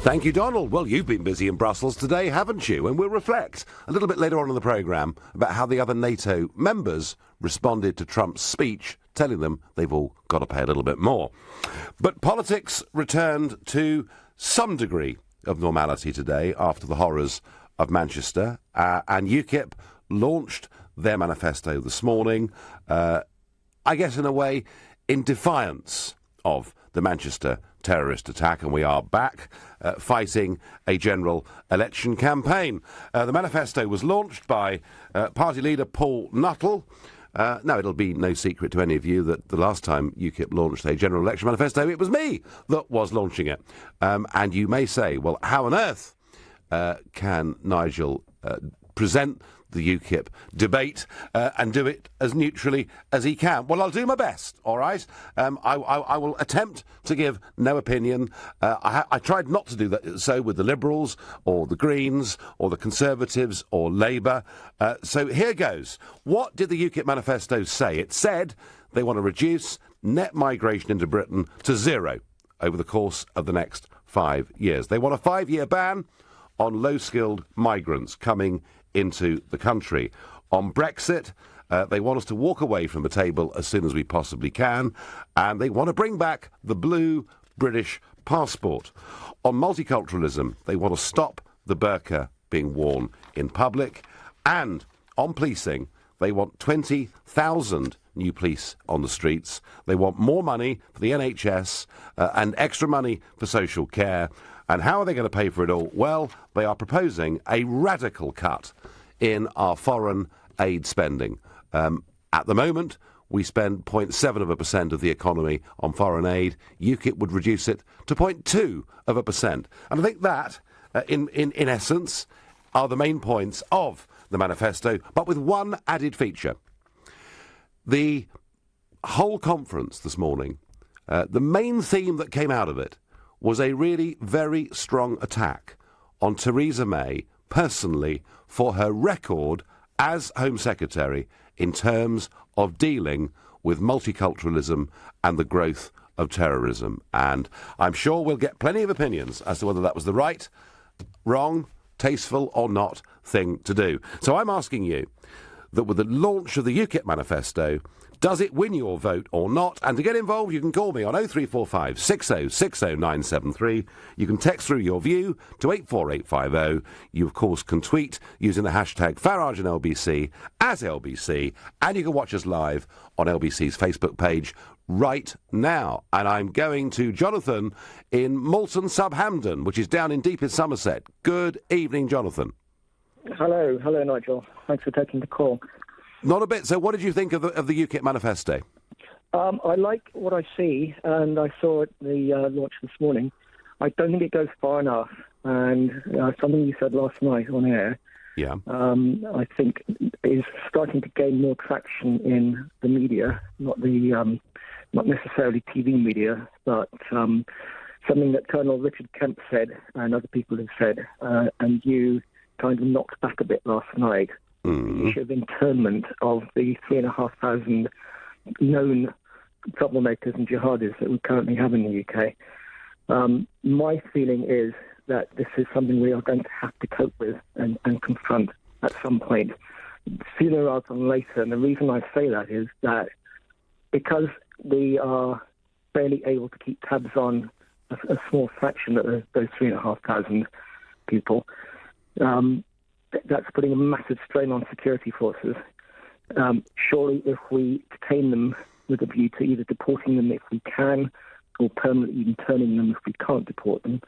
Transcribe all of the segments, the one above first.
Thank you, Donald. Well, you've been busy in Brussels today, haven't you? And we'll reflect a little bit later on in the programme about how the other NATO members responded to Trump's speech, telling them they've all got to pay a little bit more. But politics returned to some degree of normality today after the horrors of Manchester, and UKIP launched their manifesto this morning, I guess in a way, in defiance of the Manchester terrorist attack, and we are back fighting a general election campaign. The manifesto was launched by party leader Paul Nuttall. Now, it'll be no secret to any of you that the last time UKIP launched a general election manifesto, it was me that was launching it. And you may say, well, how on earth can Nigel present the UKIP debate and do it as neutrally as he can? Well, I'll do my best, all right? I will attempt to give no opinion. I tried not to do that so with the Liberals or the Greens or the Conservatives or Labour. So here goes. What did the UKIP manifesto say? It said they want to reduce net migration into Britain to zero over the course of the next 5 years. They want a 5-year ban on low-skilled migrants coming into the country. On Brexit, they want us to walk away from the table as soon as we possibly can, and they want to bring back the blue British passport. On multiculturalism, they want to stop the burqa being worn in public, and on policing, they want 20,000 new police on the streets. They want more money for the NHS and extra money for social care. And how are they going to pay for it all? Well, they are proposing a radical cut in our foreign aid spending. At the moment, we spend 0.7% of the economy on foreign aid. UKIP would reduce it to 0.2%. And I think that, in essence, are the main points of the manifesto, but with one added feature. The whole conference this morning, the main theme that came out of it was a really very strong attack on Theresa May personally for her record as Home Secretary in terms of dealing with multiculturalism and the growth of terrorism. And I'm sure we'll get plenty of opinions as to whether that was the right, wrong, tasteful or not thing to do. So I'm asking you that with the launch of the UKIP manifesto, does it win your vote or not? And to get involved, you can call me on 0345 60 60 973. You can text through your view to 84850. You, of course, can tweet using the hashtag Farage and LBC as LBC. And you can watch us live on LBC's Facebook page right now. And I'm going to Jonathan in Malton Subhampton, which is down in deepest Somerset. Good evening, Jonathan. Hello, Nigel. Thanks for taking the call. Not a bit. So what did you think of the UKIP manifesto? I like what I see, and I saw it the launch this morning. I don't think it goes far enough, and something you said last night on air, I think is starting to gain more traction in the media, not necessarily TV media, but something that Colonel Richard Kemp said and other people have said, and you kind of knocked back a bit last night. The issue of internment of the 3,500 known troublemakers and jihadis that we currently have in the UK. My feeling is that this is something we are going to have to cope with and confront at some point, sooner rather than later. And the reason I say that is that because we are barely able to keep tabs on a small fraction of those 3,500 people, that's putting a massive strain on security forces. Surely if we detain them with a view to either deporting them if we can or permanently interning them if we can't deport them,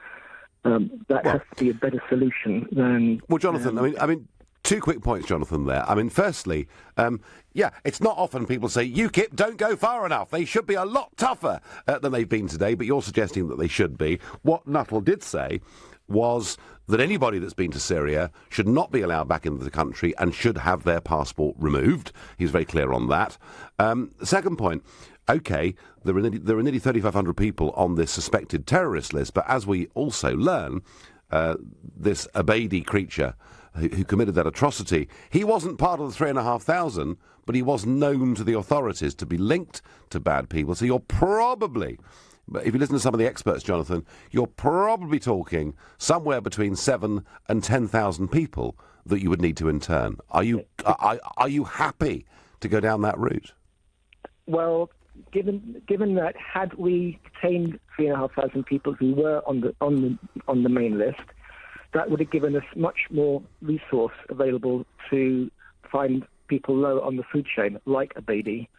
that has to be a better solution than... Well, Jonathan, I mean, two quick points, Jonathan, there. I mean, firstly, it's not often people say, UKIP don't go far enough. They should be a lot tougher than they've been today, but you're suggesting that they should be. What Nuttall did say was that anybody that's been to Syria should not be allowed back into the country and should have their passport removed. He's very clear on that. Second point, OK, there are nearly 3,500 people on this suspected terrorist list, but as we also learn, this Abedi creature who committed that atrocity, he wasn't part of the 3,500, but he was known to the authorities to be linked to bad people. So you're probably but if you listen to some of the experts, Jonathan, you're probably talking somewhere between 7,000 and 10,000 people that you would need to intern. Are you happy to go down that route? Well, given that had we detained 3,500 people who were on the main list, that would have given us much more resource available to find people low on the food chain, like a baby,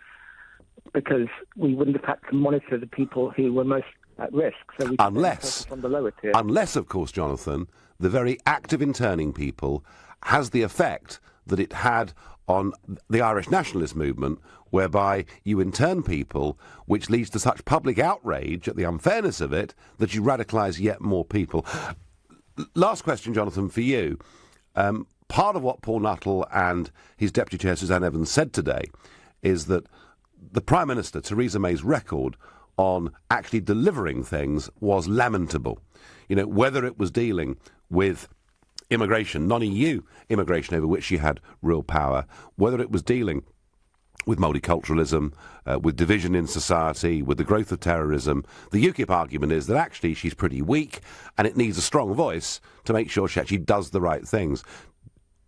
because we wouldn't have had to monitor the people who were most at risk. So we focus on the lower tier. Unless, of course, Jonathan, the very act of interning people has the effect that it had on the Irish nationalist movement, whereby you intern people, which leads to such public outrage at the unfairness of it that you radicalise yet more people. Last question, Jonathan, for you. Part of what Paul Nuttall and his Deputy Chair, Suzanne Evans, said today is that the Prime Minister, Theresa May's record on actually delivering things was lamentable. You know, whether it was dealing with immigration, non-EU immigration over which she had real power, whether it was dealing with multiculturalism, with division in society, with the growth of terrorism. The UKIP argument is that actually she's pretty weak and it needs a strong voice to make sure she actually does the right things.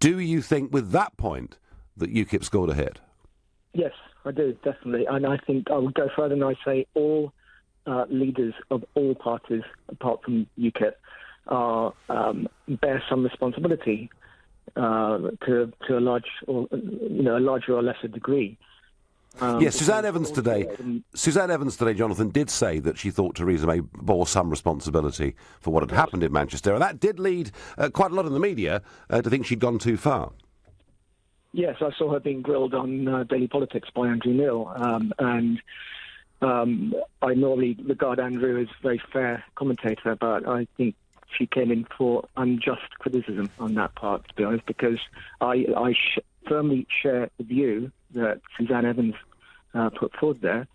Do you think with that point that UKIP scored a hit? Yes, I do, definitely. And I think I would go further and I say all leaders of all parties, apart from UKIP, bear some responsibility to a larger or lesser degree. Yes, Suzanne Evans today, Jonathan, did say that she thought Theresa May bore some responsibility for what had happened in Manchester, and that did lead quite a lot in the media to think she'd gone too far. Yes, I saw her being grilled on Daily Politics by Andrew Neil, and I normally regard Andrew as a very fair commentator, but I think she came in for unjust criticism on that part, to be honest, because I firmly share the view that Suzanne Evans put forward there,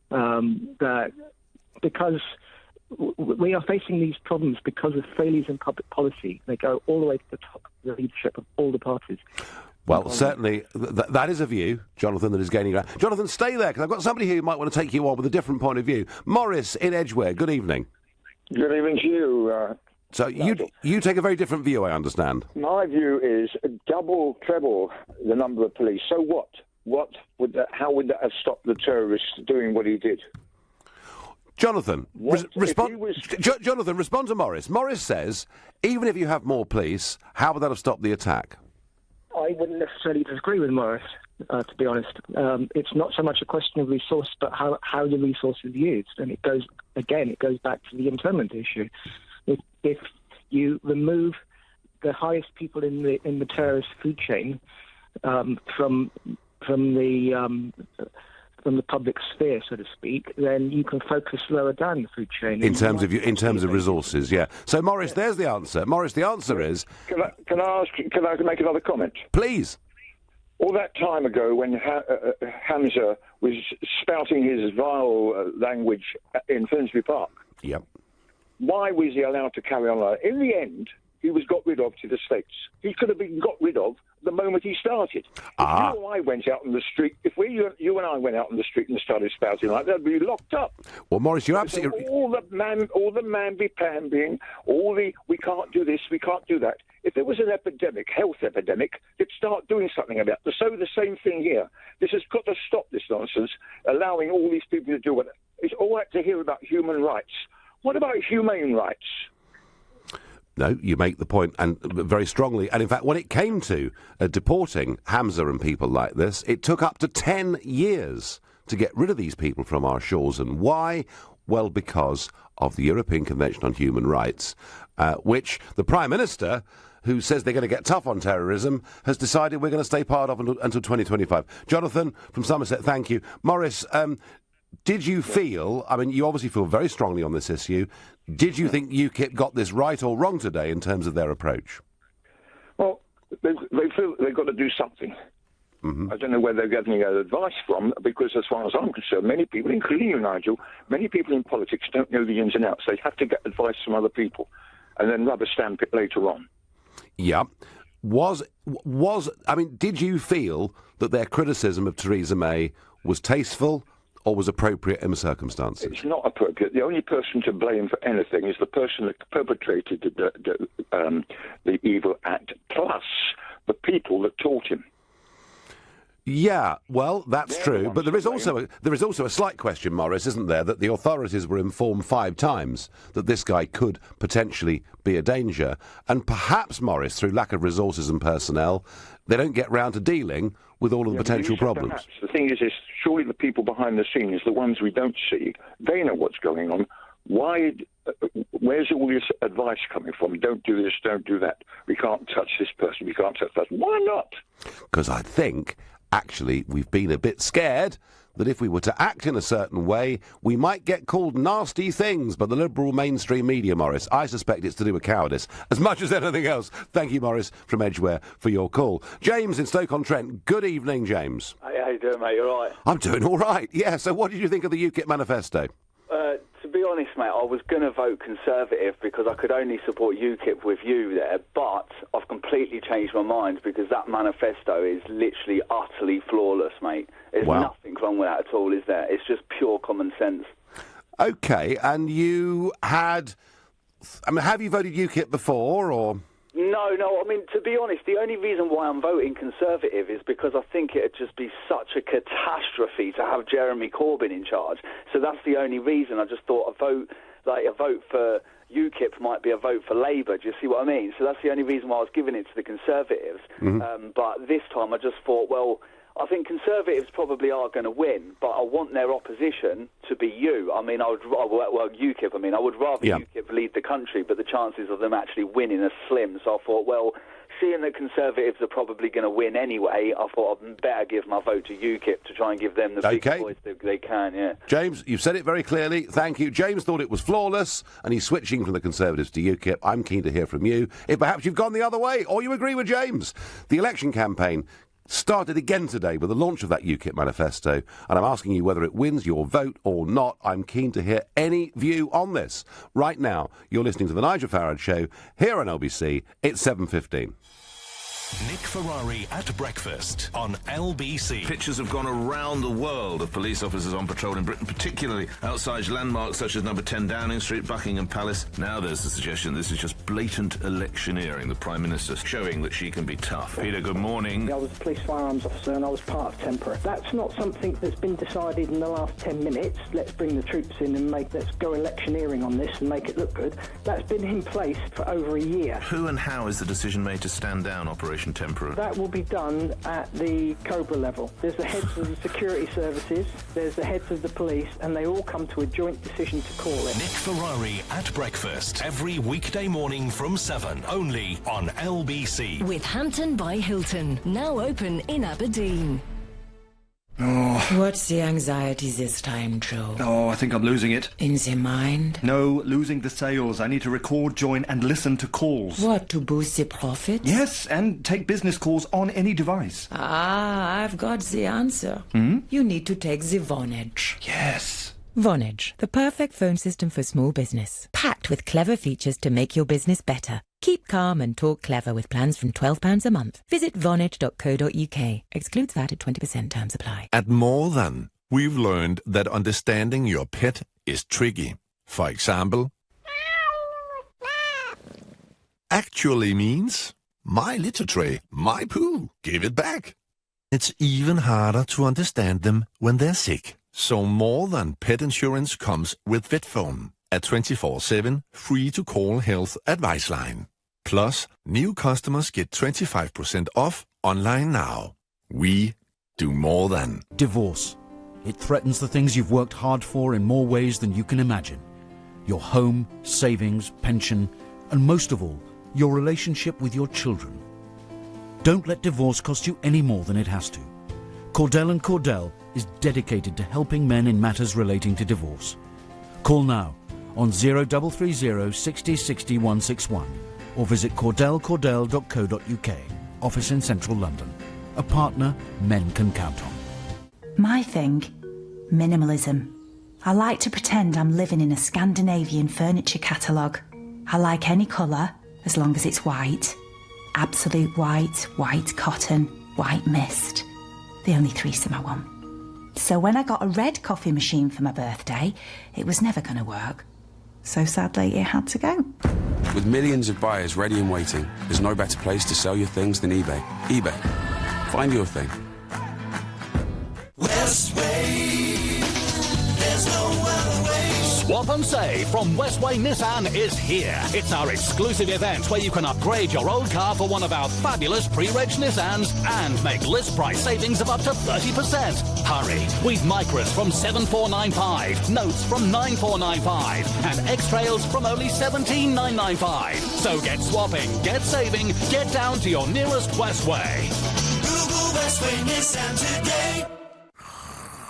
that because we are facing these problems because of failures in public policy. They go all the way to the top of the leadership of all the parties. Well, certainly, that is a view, Jonathan, that is gaining ground. Jonathan, stay there, because I've got somebody here who might want to take you on with a different point of view. Morris in Edgware, good evening. Good evening to you. So you take a very different view, I understand. My view is treble the number of police. So what? How would that have stopped the terrorist doing what he did? Jonathan, Jonathan, respond to Morris. Morris says, even if you have more police, how would that have stopped the attack? I wouldn't necessarily disagree with Morris, to be honest. It's not so much a question of resource, but how the resource is used. And it goes back to the internment issue. If you remove the highest people in the terrorist food chain from the public sphere, so to speak, then you can focus lower down the food chain. In terms of resources, yeah. So, Morris, there's the answer. Morris, the answer is... Can I make another comment? Please. All that time ago when Hamza was spouting his vile language in Finsbury Park, yep. Why was he allowed to carry on like that? In the end, he was got rid of to the States. He could have been got rid of the moment he started. If you and I went out on the street, you and I went out on the street and started spouting like that, we'd be locked up. Well, Morris, you're absolutely... All the mamby-pambying, we can't do this, we can't do that. If there was an epidemic, health epidemic, they'd start doing something about it. So the same thing here. This has got to stop, this nonsense, allowing all these people to do what... It's all right to hear about human rights. What about humane rights? No, you make the point, and very strongly. And in fact, when it came to deporting Hamza and people like this, it took up to 10 years to get rid of these people from our shores. And why? Well, because of the European Convention on Human Rights, which the Prime Minister, who says they're going to get tough on terrorism, has decided we're going to stay part of until 2025. Jonathan from Somerset, thank you. Morris, did you feel, I mean, you obviously feel very strongly on this issue, did you think UKIP got this right or wrong today in terms of their approach? Well, they feel they've got to do something. Mm-hmm. I don't know where they're getting their advice from, because as far as I'm concerned, many people, including you, Nigel, many people in politics don't know the ins and outs. They have to get advice from other people and then rubber stamp it later on. Yeah. Did you feel that their criticism of Theresa May was tasteful or was appropriate in the circumstances? It's not appropriate. The only person to blame for anything is the person that perpetrated the evil act, plus the people that taught him. Yeah, well, that's true, but there is also a slight question, Morris, isn't there, that the authorities were informed 5 times that this guy could potentially be a danger, and perhaps, Morris, through lack of resources and personnel, they don't get round to dealing with all of the potential problems. Perhaps. The thing is surely the people behind the scenes, the ones we don't see, they know what's going on. Where's all this advice coming from? Don't do this, don't do that. We can't touch this person, we can't touch that. Why not? Because I think, actually, we've been a bit scared that if we were to act in a certain way, we might get called nasty things by the liberal mainstream media, Morris. I suspect it's to do with cowardice, as much as anything else. Thank you, Morris, from Edgware, for your call. James in Stoke-on-Trent. Good evening, James. Hey, how you doing, mate? You all right? I'm doing all right, yeah. So what did you think of the UKIP manifesto? To be honest, mate, I was going to vote Conservative because I could only support UKIP with you there, but I've completely changed my mind because that manifesto is literally utterly flawless, mate. There's nothing wrong with that at all, is there? It's just pure common sense. OK, and you had... I mean, have you voted UKIP before, or...? No, I mean, to be honest, the only reason why I'm voting Conservative is because I think it'd just be such a catastrophe to have Jeremy Corbyn in charge. So that's the only reason. I just thought a vote for UKIP might be a vote for Labour. Do you see what I mean? So that's the only reason why I was giving it to the Conservatives. But this time I just thought, well, I think Conservatives probably are going to win, but I want their opposition to be you. I mean, UKIP. I mean, I would rather UKIP lead the country, but the chances of them actually winning are slim. So I thought, well, seeing that Conservatives are probably going to win anyway, I thought I'd better give my vote to UKIP to try and give them the big voice that they can, yeah. James, you've said it very clearly. Thank you. James thought it was flawless, and he's switching from the Conservatives to UKIP. I'm keen to hear from you. If perhaps you've gone the other way, or you agree with James. The election campaign started again today with the launch of that UKIP manifesto, and I'm asking you whether it wins your vote or not. I'm keen to hear any view on this. Right now, you're listening to The Nigel Farage Show here on LBC. It's 7:15. Nick Ferrari at breakfast on LBC. Pictures have gone around the world of police officers on patrol in Britain, particularly outside landmarks such as number 10 Downing Street, Buckingham Palace. Now there's the suggestion this is just blatant electioneering, the Prime Minister showing that she can be tough. Peter, good morning. I was a police firearms officer and I was part of Tempera. That's not something that's been decided in the last 10 minutes. Let's bring the troops in and let's go electioneering on this and make it look good. That's been in place for over a year. Who and how is the decision made to stand down Operation Tempera? That will be done at the Cobra level. There's the heads of the security services, there's the heads of the police, and they all come to a joint decision to call it. Nick Ferrari at breakfast every weekday morning from 7, only on LBC. With Hampton by Hilton, now open in Aberdeen. Oh. What's the anxiety this time, Joe? Oh, I think I'm losing it. In the mind? No, losing the sales. I need to record, join and listen to calls. What, to boost the profits? Yes, and take business calls on any device. Ah, I've got the answer. You need to take the Vonage. Yes. Vonage, the perfect phone system for small business. Packed with clever features to make your business better. Keep calm and talk clever with plans from £12 a month. Visit vonage.co.uk. Excludes VAT at 20%. Terms apply. At More Than, we've learned that understanding your pet is tricky. For example, actually means, my litter tray, my poo, give it back. It's even harder to understand them when they're sick. So More Than Pet Insurance comes with VetPhone, a 24/7 free-to-call health advice line. Plus, new customers get 25% off online now. We do more than. Divorce. It threatens the things you've worked hard for in more ways than you can imagine. Your home, savings, pension, and most of all, your relationship with your children. Don't let divorce cost you any more than it has to. Cordell & Cordell is dedicated to helping men in matters relating to divorce. Call now on 0330 60 60 161 or visit cordellcordell.co.uk. Office in central London. A partner men can count on. My thing, minimalism. I like to pretend I'm living in a Scandinavian furniture catalogue. I like any colour, as long as it's white. Absolute white, white cotton, white mist. The only threesome I want. So when I got a red coffee machine for my birthday, it was never going to work. So sadly, it had to go. With millions of buyers ready and waiting, there's no better place to sell your things than eBay. eBay. Find your thing. Westway. There's no other way. Swap and Save from Westway Nissan is here. It's our exclusive event where you can upgrade your old car for one of our fabulous pre-reg Nissans and make list price savings of up to 30%. Hurry! We've Micras from 7,495, Notes from 9,495, and X-Trails from only 17,995. So get swapping, get saving, get down to your nearest Westway. Google Westway Nissan today.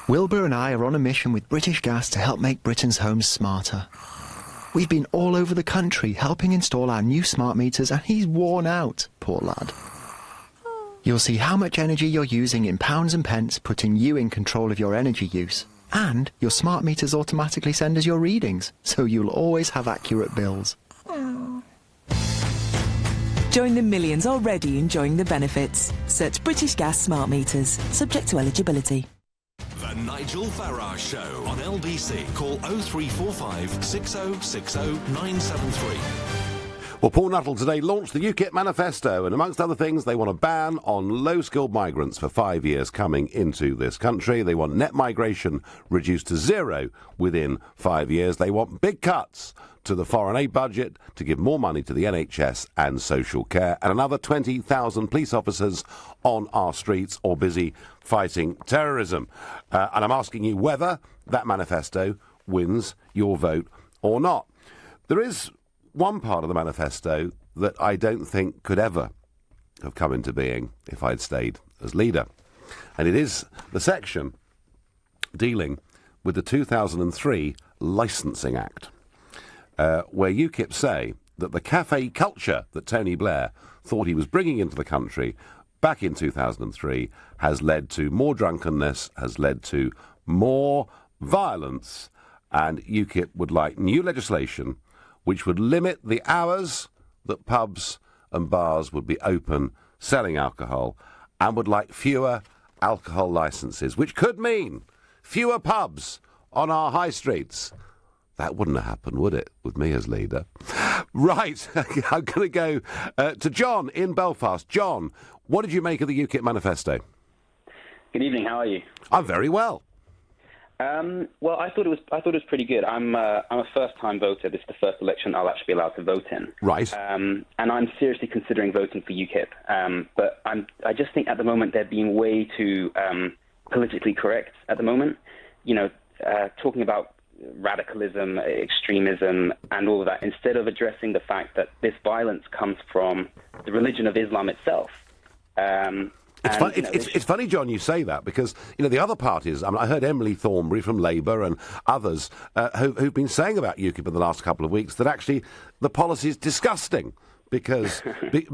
Wilbur and I are on a mission with British Gas to help make Britain's homes smarter. We've been all over the country helping install our new smart meters, and he's worn out, poor lad. You'll see how much energy you're using in pounds and pence, putting you in control of your energy use. And your smart meters automatically send us your readings, so you'll always have accurate bills. Join the millions already enjoying the benefits. Search British Gas Smart Meters, subject to eligibility. The Nigel Farage Show on LBC. Call 0345 6060 973. Well, Paul Nuttall today launched the UKIP Manifesto, and amongst other things, they want a ban on low-skilled migrants for 5 years coming into this country. They want net migration reduced to zero within 5 years. They want big cuts to the foreign aid budget to give more money to the NHS and social care, and another 20,000 police officers on our streets or busy fighting terrorism. And I'm asking you whether that manifesto wins your vote or not. There is one part of the manifesto that I don't think could ever have come into being if I'd stayed as leader. And it is the section dealing with the 2003 Licensing Act, where UKIP say that the cafe culture that Tony Blair thought he was bringing into the country back in 2003 has led to more drunkenness, has led to more violence, and UKIP would like new legislation which would limit the hours that pubs and bars would be open selling alcohol, and would like fewer alcohol licences, which could mean fewer pubs on our high streets. That wouldn't have happened, would it, with me as leader? Right, I'm going to go to John in Belfast. John, what did you make of the UKIP manifesto? Good evening, how are you? I'm very well. Well, I thought it was pretty good. I'm a first-time voter. This is the first election I'll actually be allowed to vote in. Right. And I'm seriously considering voting for UKIP. But I just think at the moment they're being way too politically correct at the moment. You know, talking about radicalism, extremism, and all of that, instead of addressing the fact that this violence comes from the religion of Islam itself. It's funny, John, you say that, because, you know, the other parties, I heard Emily Thornberry from Labour and others who've been saying about UKIP in the last couple of weeks that actually the policy is disgusting because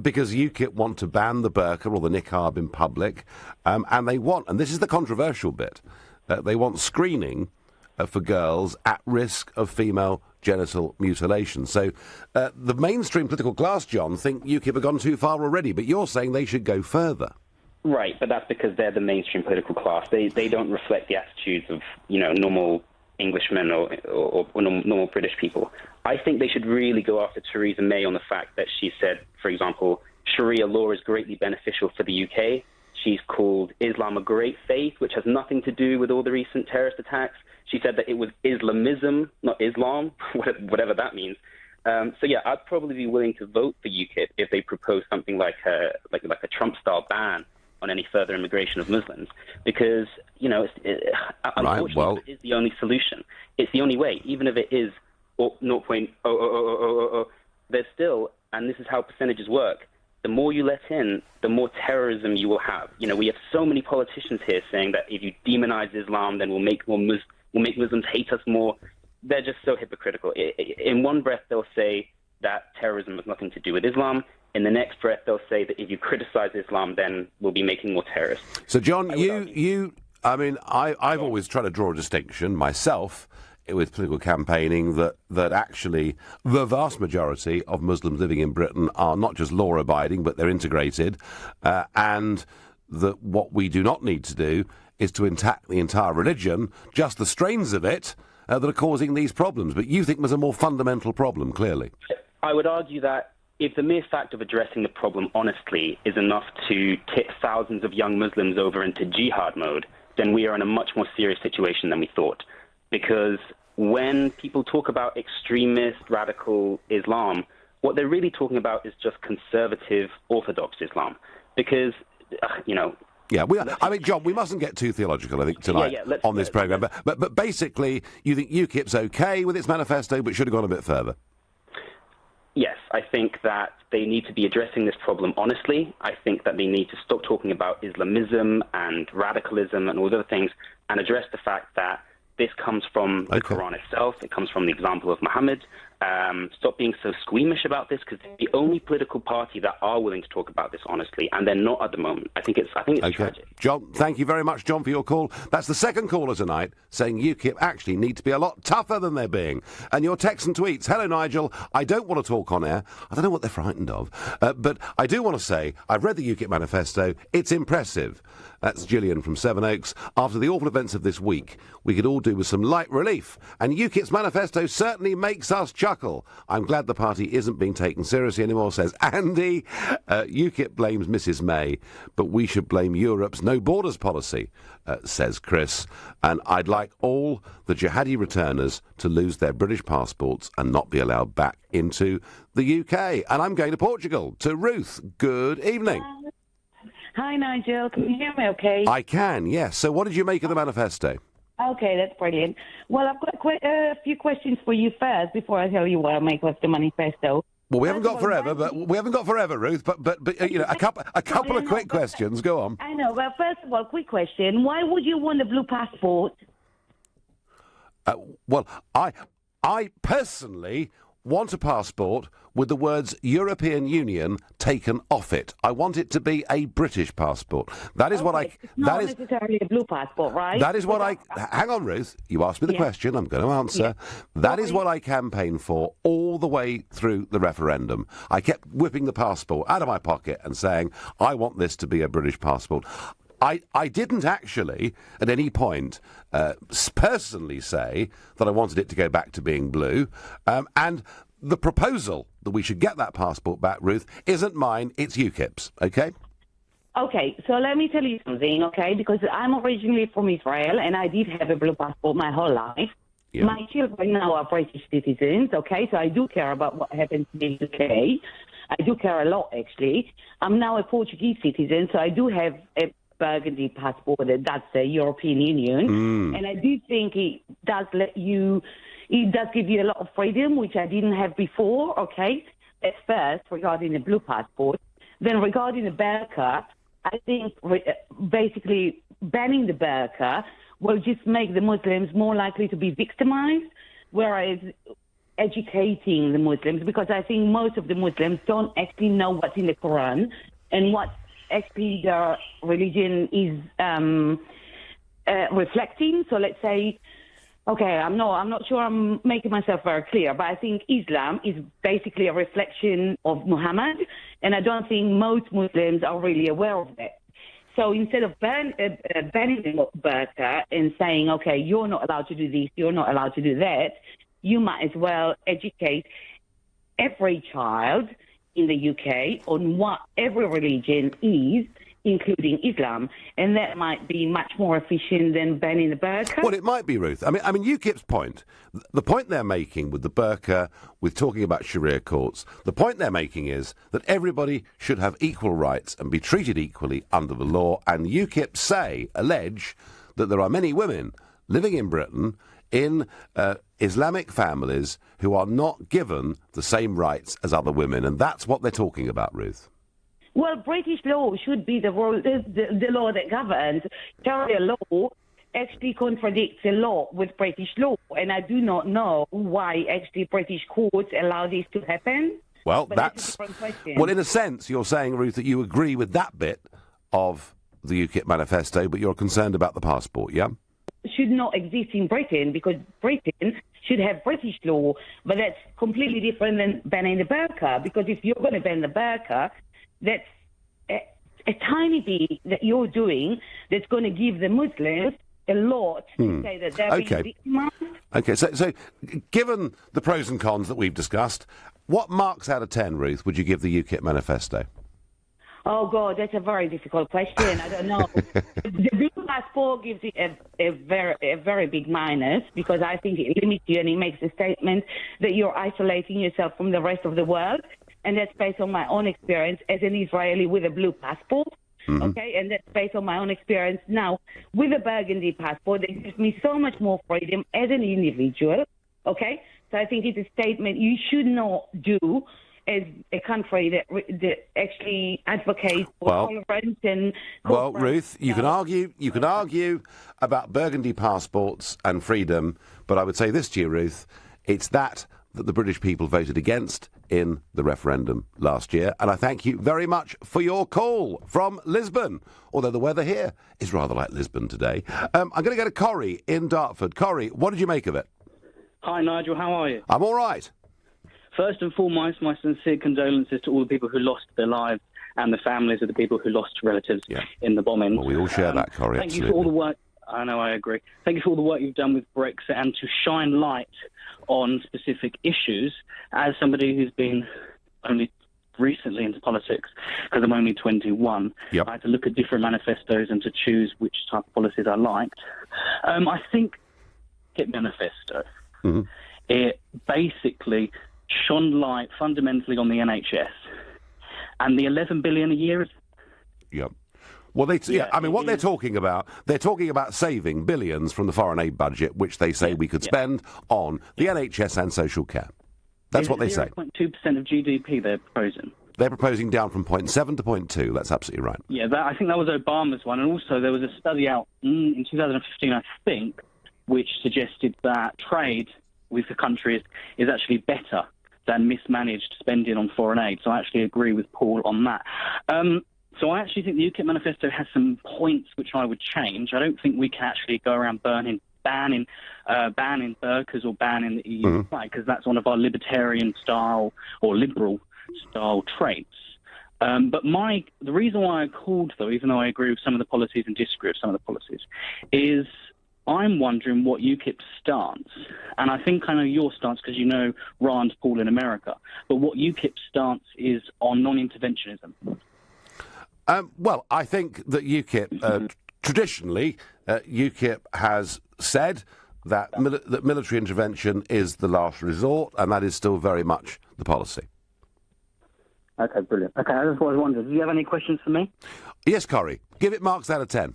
because UKIP want to ban the burqa or the niqab in public, and they want, and this is the controversial bit, they want screening for girls at risk of female genital mutilation. So the mainstream political class, John, think UKIP have gone too far already, but you're saying they should go further. Right, but that's because they're the mainstream political class. They don't reflect the attitudes of, you know, normal Englishmen or normal British people. I think they should really go after Theresa May on the fact that she said, for example, Sharia law is greatly beneficial for the UK. She's called Islam a great faith, which has nothing to do with all the recent terrorist attacks. She said that it was Islamism, not Islam, whatever that means. So yeah, I'd probably be willing to vote for UKIP if they propose something like a Trump-style ban on any further immigration of Muslims, because, you know, unfortunately, it is the only solution. It's the only way, even if it is 0.000, there's still, and this is how percentages work, the more you let in, the more terrorism you will have. You know, we have so many politicians here saying that if you demonize Islam, then we'll make Muslims hate us more. They're just so hypocritical. In one breath, they'll say that terrorism has nothing to do with Islam. In the next breath, they'll say that if you criticize Islam, then we'll be making more terrorists. So, John, I've always tried to draw a distinction myself with political campaigning that actually the vast majority of Muslims living in Britain are not just law-abiding, but they're integrated, and that what we do not need to do is to attack the entire religion, just the strains of it that are causing these problems. But you think there's a more fundamental problem, clearly. I would argue that if the mere fact of addressing the problem honestly is enough to tip thousands of young Muslims over into jihad mode, then we are in a much more serious situation than we thought. Because when people talk about extremist, radical Islam, what they're really talking about is just conservative, orthodox Islam. Because, Yeah, John, we mustn't get too theological, I think, tonight on this programme. But basically, you think UKIP's OK with its manifesto, but should have gone a bit further? Yes, I think that they need to be addressing this problem honestly. I think that they need to stop talking about Islamism and radicalism and all other things and address the fact that this comes from the Quran itself. It comes from the example of Muhammad. Stop being so squeamish about this, because the only political party that are willing to talk about this honestly, and they're not at the moment. I think it's tragic. John, thank you very much, John, for your call. That's the second caller tonight saying UKIP actually need to be a lot tougher than they're being. And your texts and tweets. Hello, Nigel. I don't want to talk on air. I don't know what they're frightened of. But I do want to say I've read the UKIP manifesto. It's impressive. That's Gillian from Sevenoaks. After the awful events of this week, we could all do with some light relief. And UKIP's manifesto certainly makes us chuckle. I'm glad the party isn't being taken seriously anymore, says Andy. UKIP blames Mrs May, but we should blame Europe's no borders policy, says Chris. And I'd like all the jihadi returners to lose their British passports and not be allowed back into the UK. And I'm going to Portugal, to Ruth. Good evening. Hi, Nigel. Can you hear me okay? I can, yes. So what did you make of the manifesto? Okay, that's brilliant. Well, I've got a few questions for you first before I tell you what I make of the manifesto. Well, we haven't got forever, Ruth. But a couple of quick questions. Go on. I know. Well, first of all, quick question: why would you want a blue passport? Well, I personally want a passport with the words European Union taken off it. I want it to be a British passport. That is what I... Not necessarily a blue passport, right? That is what I... Hang on, Ruth. You asked me the question. I'm going to answer. That is what I campaigned for all the way through the referendum. I kept whipping the passport out of my pocket and saying, I want this to be a British passport. I didn't actually, at any point, personally say that I wanted it to go back to being blue. And the proposal that we should get that passport back, Ruth, isn't mine, it's UKIP's, OK? OK, so let me tell you something, OK? Because I'm originally from Israel, and I did have a blue passport my whole life. Yeah. My children now are British citizens, OK? So I do care about what happens in the UK. I do care a lot, actually. I'm now a Portuguese citizen, so I do have a Burgundy passport, that's the European Union, and I do think it does give you a lot of freedom, which I didn't have before, okay, at first, regarding the blue passport. Then regarding the burqa, I think basically banning the burqa will just make the Muslims more likely to be victimized, whereas educating the Muslims, because I think most of the Muslims don't actually know what's in the Quran and what actually their religion is reflecting. So let's say, okay, I'm not sure I'm making myself very clear, but I think Islam is basically a reflection of Muhammad, and I don't think most Muslims are really aware of that. So instead of banning the burqa and saying, okay, you're not allowed to do this, you're not allowed to do that, you might as well educate every child in the UK on what every religion is, including Islam, and that might be much more efficient than banning the burqa. Well, it might be, Ruth. I mean, UKIP's point, the point they're making with the burqa, with talking about Sharia courts, the point they're making is that everybody should have equal rights and be treated equally under the law, and UKIP allege that there are many women living in Britain in Islamic families who are not given the same rights as other women, and that's what they're talking about, Ruth. Well, British law should be the law that governs. Sharia law actually contradicts a lot with British law, and I do not know why actually British courts allow this to happen. Well, that's a different question. Well, in a sense, you're saying, Ruth, that you agree with that bit of the UKIP manifesto, but you're concerned about the passport, yeah? Should not exist in Britain, because Britain should have British law, but that's completely different than banning the burqa, because if you're going to ban the burqa, that's a tiny bit that you're doing that's going to give the Muslims a lot to say that they're being victimized. Okay, so given the pros and cons that we've discussed, what marks out of 10, Ruth, would you give the UKIP manifesto? Oh, God, that's a very difficult question. I don't know. The blue passport gives it a very big minus, because I think it limits you and it makes a statement that you're isolating yourself from the rest of the world. And that's based on my own experience as an Israeli with a blue passport. Okay, and that's based on my own experience now with a burgundy passport. It gives me so much more freedom as an individual. Okay, so I think it's a statement you should not do as a country that actually advocates for tolerance and. Well, Ruth, you can argue about burgundy passports and freedom, but I would say this to you, Ruth: it's that the British people voted against in the referendum last year. And I thank you very much for your call from Lisbon, although the weather here is rather like Lisbon today. I'm going to go to Corrie in Dartford. Corrie, what did you make of it? Hi, Nigel. How are you? I'm all right. First and foremost, my sincere condolences to all the people who lost their lives and the families of the people who lost relatives in the bombing. Well, we all share that, Corrie. Thank you for all the work. I know, I agree. Thank you for all the work you've done with Brexit and to shine light on specific issues. As somebody who's been only recently into politics, because I'm only 21, I had to look at different manifestos and to choose which type of policies I liked. I think UKIP manifesto, it basically shone light fundamentally on the NHS and the 11 billion a year. Yep. Well, they're talking about saving billions from the foreign aid budget, which they say we could spend on the NHS and social care. That's what they say. 0.2% of GDP they're proposing. They're proposing down from 0.7 to 0.2. That's absolutely right. Yeah, I think that was Obama's one. And also there was a study out in 2015, I think, which suggested that trade with the countries is actually better than mismanaged spending on foreign aid. So I actually agree with Paul on that. So I actually think the UKIP manifesto has some points which I would change. I don't think we can actually go around banning burqas or banning the EU flag, because that's one of our libertarian-style or liberal-style traits. But the reason why I called, though, even though I agree with some of the policies and disagree with some of the policies, is I'm wondering what UKIP's stance, and I think I know your stance because you know Rand Paul in America, but what UKIP's stance is on non-interventionism. Well, I think that UKIP, traditionally, UKIP has said that that military intervention is the last resort, and that is still very much the policy. Okay, brilliant. Okay, that's what I was wondering. Do you have any questions for me? Yes, Corrie. Give it marks out of 10.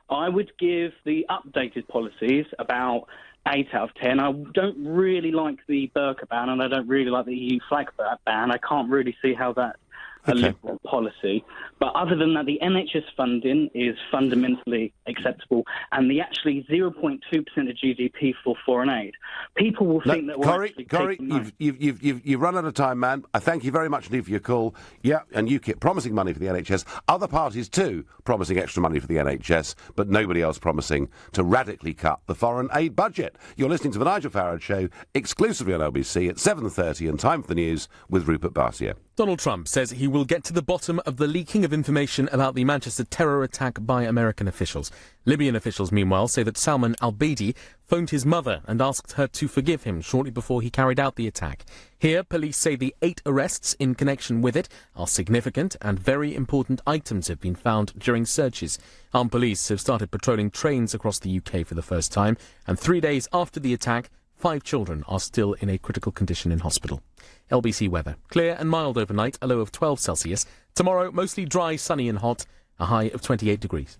I would give the updated policies about 8 out of 10. I don't really like the burqa ban, and I don't really like the EU flag ban. I can't really see how that's a liberal policy. But other than that, the NHS funding is fundamentally acceptable, and the actually 0.2% of GDP for foreign aid. People will think that we're Corrie, you've run out of time, man. I thank you very much indeed for your call. Yeah, and UKIP promising money for the NHS. Other parties too promising extra money for the NHS, but nobody else promising to radically cut the foreign aid budget. You're listening to the Nigel Farage Show exclusively on LBC at 7:30, and time for the news with Rupert Barcia. Donald Trump says he will get to the bottom of the leaking of information about the Manchester terror attack by American officials. Libyan officials, meanwhile, say that Salman al-Baidi phoned his mother and asked her to forgive him shortly before he carried out the attack. Here, police say the 8 arrests in connection with it are significant and very important items have been found during searches. Armed police have started patrolling trains across the UK for the first time, and 3 days after the attack, 5 children are still in a critical condition in hospital. LBC weather. Clear and mild overnight, a low of 12 Celsius. Tomorrow, mostly dry, sunny and hot, a high of 28 degrees.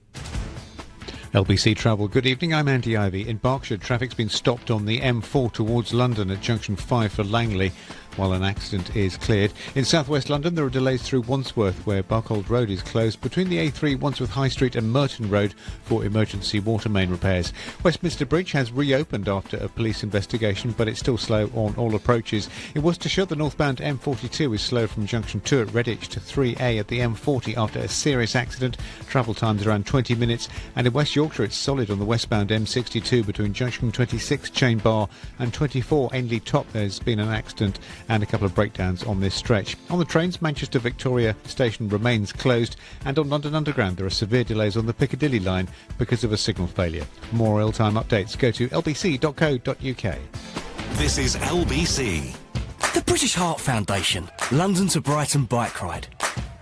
LBC Travel, good evening, I'm Andy Ivey. In Berkshire, traffic's been stopped on the M4 towards London at junction 5 for Langley, while an accident is cleared. In southwest London, there are delays through Wandsworth, where Buckhold Road is closed between the A3 Wandsworth High Street and Merton Road for emergency water main repairs. Westminster Bridge has reopened after a police investigation, but it's still slow on all approaches. In Worcestershire, the northbound M42 is slow from junction 2 at Redditch to 3A at the M40 after a serious accident. Travel times around 20 minutes. And in West Yorkshire, it's solid on the westbound M62 between junction 26 Chain Bar and 24 Ainley Top. There's been an accident and a couple of breakdowns on this stretch. On the trains, Manchester Victoria station remains closed, and on London Underground there are severe delays on the Piccadilly line because of a signal failure. For more real-time updates, go to lbc.co.uk. This is LBC. The British Heart Foundation, London to Brighton bike ride.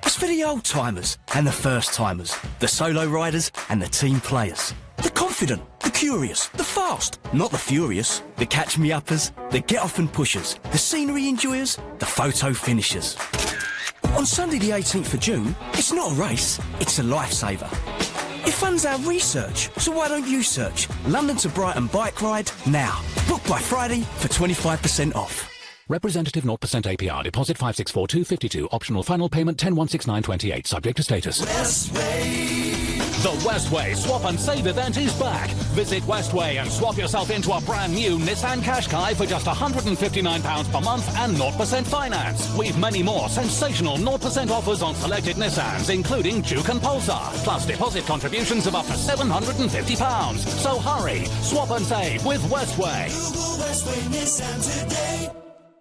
It's for the old-timers and the first-timers, the solo riders and the team players. The confident, the curious, the fast, not the furious, the catch-me-uppers, the get-off-and-pushers, the scenery enjoyers, the photo finishers. On Sunday the 18th of June, it's not a race, it's a lifesaver. It funds our research, so why don't you search London to Brighton bike ride now? Book by Friday for 25% off. Representative 0% APR. Deposit 564252. Optional final payment 10,169.28. Subject to status. Westway. The Westway Swap and Save event is back. Visit Westway and swap yourself into a brand new Nissan Qashqai for just £159 per month and 0% finance. We've many more sensational 0% offers on selected Nissans, including Juke and Pulsar, plus deposit contributions of up to £750. So hurry, swap and save with Westway. Google Westway Nissan today.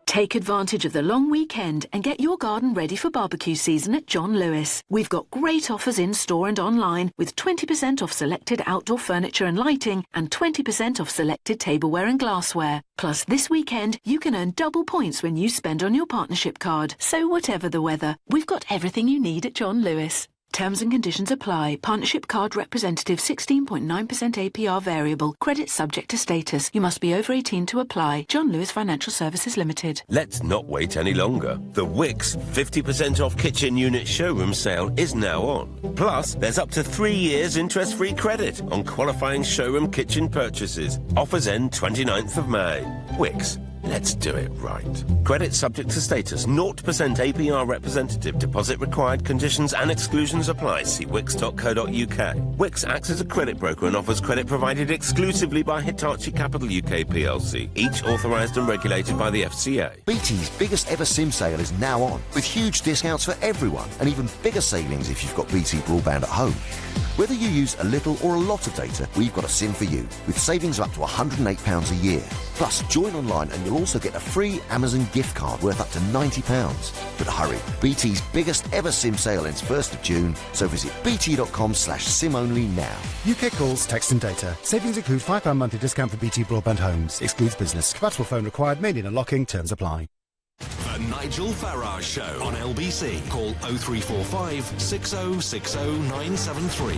Take advantage of the long weekend and get your garden ready for barbecue season at John Lewis. We've got great offers in store and online with 20% off selected outdoor furniture and lighting and 20% off selected tableware and glassware. Plus, this weekend, you can earn double points when you spend on your partnership card. So whatever the weather, we've got everything you need at John Lewis. Terms and conditions apply. Partnership card representative 16.9% APR variable. Credit subject to status. You must be over 18 to apply. John Lewis Financial Services Limited. Let's not wait any longer. The Wickes 50% off kitchen unit showroom sale is now on. Plus, there's up to 3 years interest-free credit on qualifying showroom kitchen purchases. Offers end 29th of May. Wickes. Let's do it right. Credit subject to status. 0% APR representative. Deposit required. Conditions and exclusions apply. See wix.co.uk. Wix acts as a credit broker and offers credit provided exclusively by Hitachi Capital UK plc. Each authorised and regulated by the FCA. BT's biggest ever SIM sale is now on, with huge discounts for everyone and even bigger savings if you've got BT broadband at home. Whether you use a little or a lot of data, we've got a SIM for you, with savings of up to £108 a year. Plus, join online and you'll also get a free Amazon gift card worth up to £90. But hurry, BT's biggest ever SIM sale ends 1st of June, so visit bt.com/SIM only now. UK calls, text and data. Savings include £5 monthly discount for BT broadband homes. Excludes business. Compatible phone required, mainly in unlocking. Terms apply. The Nigel Farage Show on LBC. Call 0345 6060 973.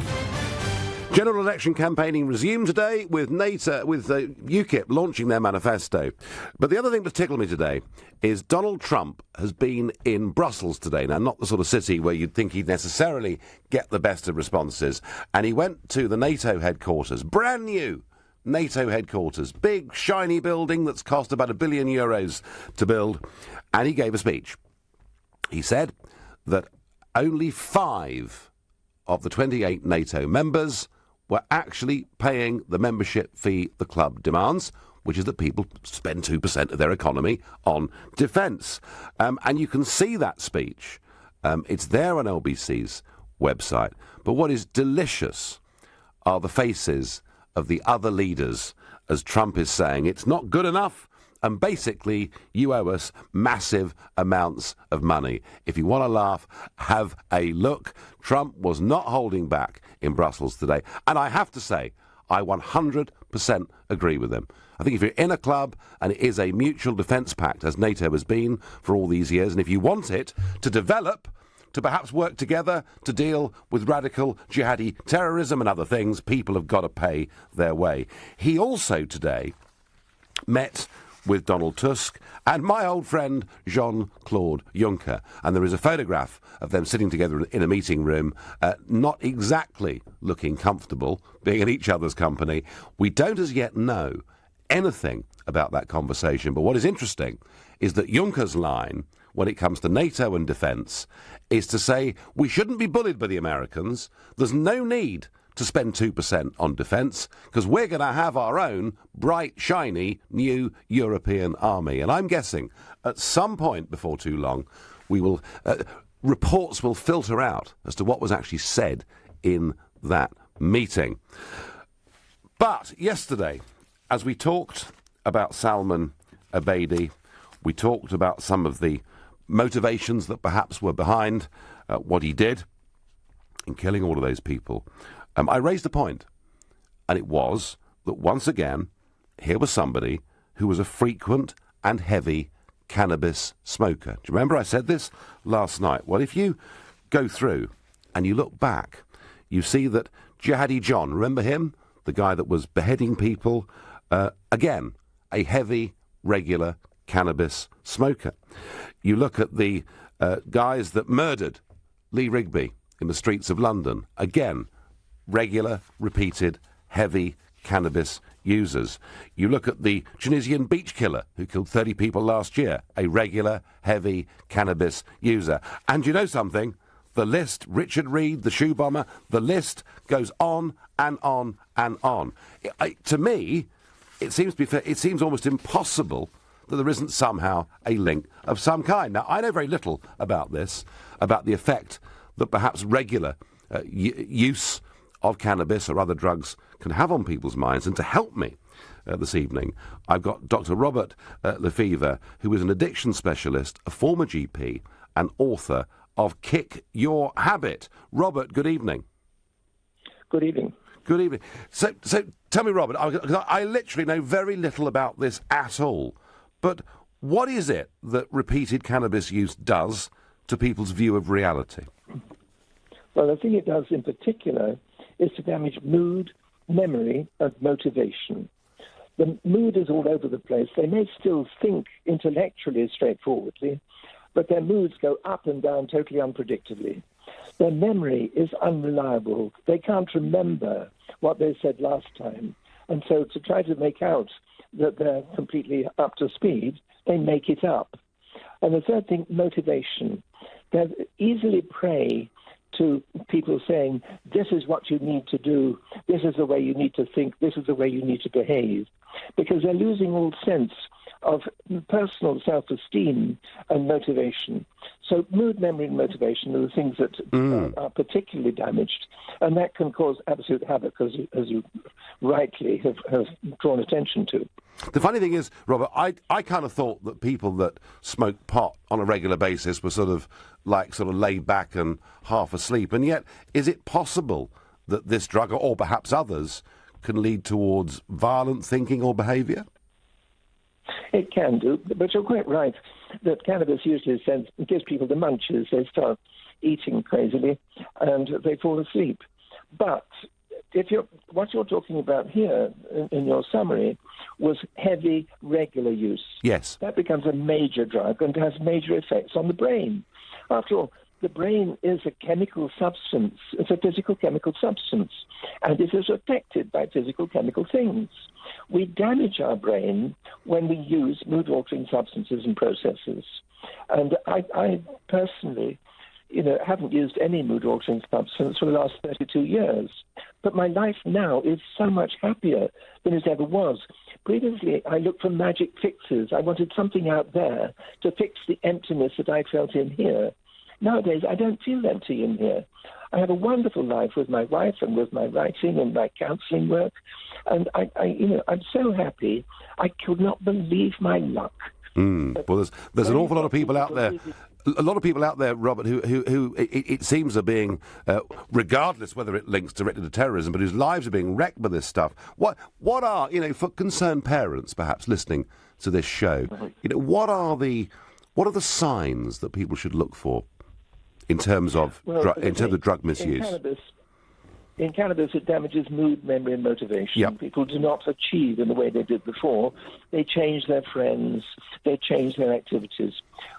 General election campaigning resumed today with UKIP launching their manifesto. But the other thing that tickled me today is Donald Trump has been in Brussels today. Now, not the sort of city where you'd think he'd necessarily get the best of responses. And he went to the NATO headquarters, brand new NATO headquarters, big shiny building that's cost about €1 billion to build, and he gave a speech. He said that only 5 of the 28 NATO members were actually paying the membership fee the club demands, which is that people spend 2% of their economy on defence. And you can see that speech. It's there on LBC's website. But what is delicious are the faces of the other leaders as Trump is saying it's not good enough and basically you owe us massive amounts of money. If you want to laugh, have a look. Trump was not holding back in Brussels today. And I have to say, I 100% agree with him. I think if you're in a club and it is a mutual defence pact, as NATO has been for all these years, and if you want it to develop, to perhaps work together to deal with radical jihadi terrorism and other things, people have got to pay their way. He also today met with Donald Tusk and my old friend Jean-Claude Juncker. And there is a photograph of them sitting together in a meeting room, not exactly looking comfortable, being in each other's company. We don't as yet know anything about that conversation. But what is interesting is that Juncker's line, when it comes to NATO and defence, is to say we shouldn't be bullied by the Americans. There's no need to spend 2% on defence because we're going to have our own bright, shiny, new European army. And I'm guessing at some point before too long, we will reports will filter out as to what was actually said in that meeting. But yesterday, as we talked about Salman Abedi, We talked about some of the motivations that perhaps were behind what he did in killing all of those people. I raised a point, and it was that once again, here was somebody who was a frequent and heavy cannabis smoker. Do you remember I said this last night? Well, if you go through and you look back, you see that Jihadi John, remember him? The guy that was beheading people, again, a heavy, regular cannabis smoker. You look at the guys that murdered Lee Rigby in the streets of London, again, regular, repeated, heavy cannabis users. You look at the Tunisian beach killer who killed 30 people last year, a regular, heavy cannabis user. And you know something? The list, Richard Reed, the shoe bomber, the list goes on and on and on. To me, it seems almost impossible that there isn't somehow a link of some kind. Now, I know very little about this, about the effect that perhaps regular use of cannabis or other drugs can have on people's minds. And to help me this evening, I've got Dr. Robert Lefevre, who is an addiction specialist, a former GP, and author of Kick Your Habit. Robert, good evening. Good evening. Good evening. So tell me, Robert, because I literally know very little about this at all, but what is it that repeated cannabis use does to people's view of reality? Well, the thing it does in particular is to damage mood, memory, and motivation. The mood is all over the place. They may still think intellectually straightforwardly, but their moods go up and down totally unpredictably. Their memory is unreliable. They can't remember what they said last time. And so to try to make out that they're completely up to speed, they make it up. And the third thing, motivation. They easily prey to people saying, this is what you need to do, this is the way you need to think, this is the way you need to behave, because they're losing all sense of personal self-esteem and motivation. So mood, memory, and motivation are the things that are particularly damaged, and that can cause absolute havoc, as you rightly have drawn attention to. The funny thing is, Robert, I kind of thought that people that smoke pot on a regular basis were sort of laid back and half asleep, and yet is it possible that this drug, or perhaps others, can lead towards violent thinking or behaviour? It can do, but you're quite right that cannabis usually gives people the munches. They start eating crazily and they fall asleep. But what you're talking about here in your summary was heavy, regular use. Yes. That becomes a major drug and has major effects on the brain. After all, the brain is a chemical substance. It's a physical chemical substance, and it is affected by physical chemical things. We damage our brain when we use mood-altering substances and processes. And I personally, haven't used any mood-altering substance for the last 32 years. But my life now is so much happier than it ever was. Previously, I looked for magic fixes. I wanted something out there to fix the emptiness that I felt in here. Nowadays, I don't feel empty in here. I have a wonderful life with my wife and with my writing and my counselling work, and I'm so happy. I could not believe my luck. Well, there's an awful lot of people out there. A lot of people out there, Robert, who it seems are being, regardless whether it links directly to terrorism, but whose lives are being wrecked by this stuff. What are, for concerned parents, perhaps listening to this show, what are the signs that people should look for in terms of drug misuse? In cannabis, it damages mood, memory, and motivation. Yep. People do not achieve in the way they did before. They change their friends. They change their activities.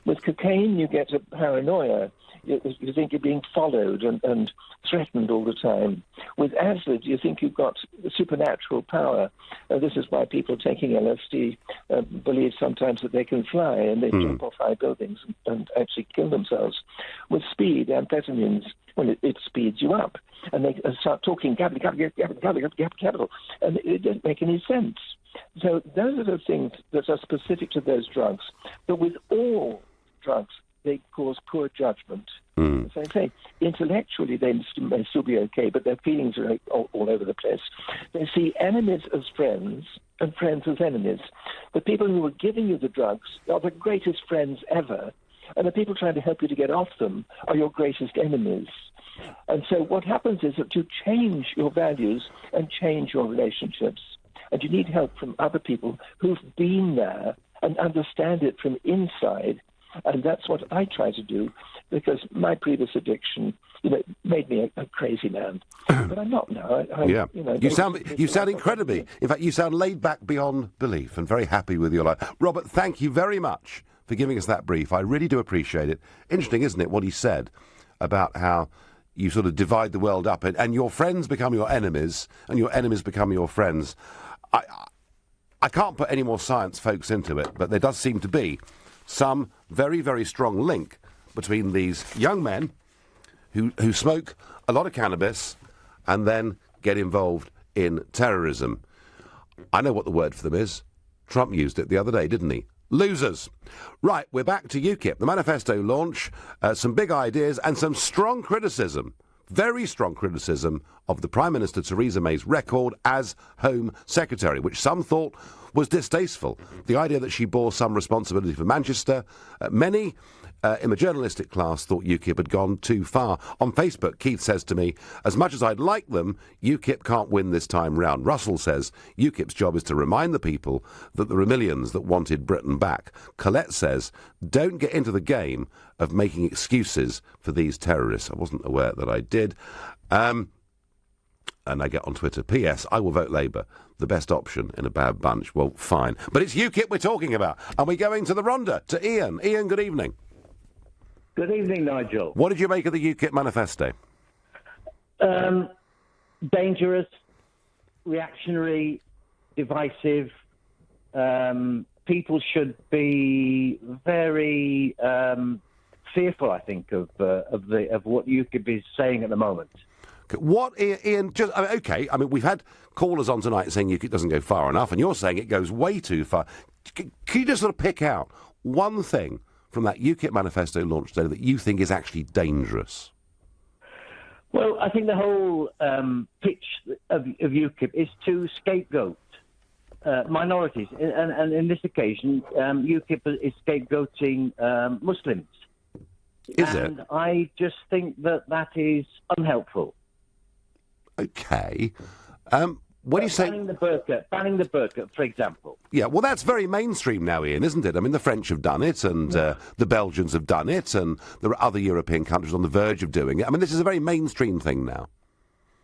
With cocaine, you get a paranoia. You think you're being followed and threatened all the time. With acid, you think you've got supernatural power. This is why people taking LSD believe sometimes that they can fly, and they jump off high buildings and actually kill themselves. With speed, amphetamines, it speeds you up. And they start talking capital, and it doesn't make any sense. So those are the things that are specific to those drugs. But with all drugs, they cause poor judgment. As I say, intellectually they may still be okay, but their feelings are all over the place. They see enemies as friends and friends as enemies. The people who are giving you the drugs are the greatest friends ever, and the people trying to help you to get off them are your greatest enemies. And so what happens is that you change your values and change your relationships, and you need help from other people who've been there and understand it from inside. And that's what I try to do, because my previous addiction, made me a crazy man. But I'm not now. You sound incredibly. In fact, you sound laid back beyond belief and very happy with your life. Robert, thank you very much for giving us that brief. I really do appreciate it. Interesting, isn't it, what he said about how you sort of divide the world up and your friends become your enemies and your enemies become your friends. I can't put any more science, folks, into it, but there does seem to be some very, very strong link between these young men who smoke a lot of cannabis and then get involved in terrorism. I know what the word for them is. Trump used it the other day, didn't he? Losers. Right, we're back to UKIP. The manifesto launch, some big ideas and some strong criticism, very strong criticism of the Prime Minister Theresa May's record as Home Secretary, which some thought was distasteful. The idea that she bore some responsibility for Manchester. Many in the journalistic class thought UKIP had gone too far. On Facebook, Keith says to me, as much as I'd like them, UKIP can't win this time round. Russell says UKIP's job is to remind the people that there are millions that wanted Britain back. Colette says, don't get into the game of making excuses for these terrorists. I wasn't aware that I did. And I get on Twitter, P.S. I will vote Labour. The best option in a bad bunch. Well, fine. But it's UKIP we're talking about. And we're going to the Rhondda, to Ian. Ian, good evening. Good evening, Nigel. What did you make of the UKIP manifesto? Dangerous, reactionary, divisive. People should be very fearful, I think, of what UKIP is saying at the moment. What, Ian, OK, I mean, we've had callers on tonight saying UKIP doesn't go far enough, and you're saying it goes way too far. Can you just sort of pick out one thing from that UKIP manifesto launch today that you think is actually dangerous? Well, I think the whole pitch of UKIP is to scapegoat minorities, and in this occasion, UKIP is scapegoating Muslims. Is it? And I just think that is unhelpful. OK. When you say banning the burqa, for example. Yeah, well, that's very mainstream now, Ian, isn't it? I mean, the French have done it, and the Belgians have done it, and there are other European countries on the verge of doing it. I mean, this is a very mainstream thing now.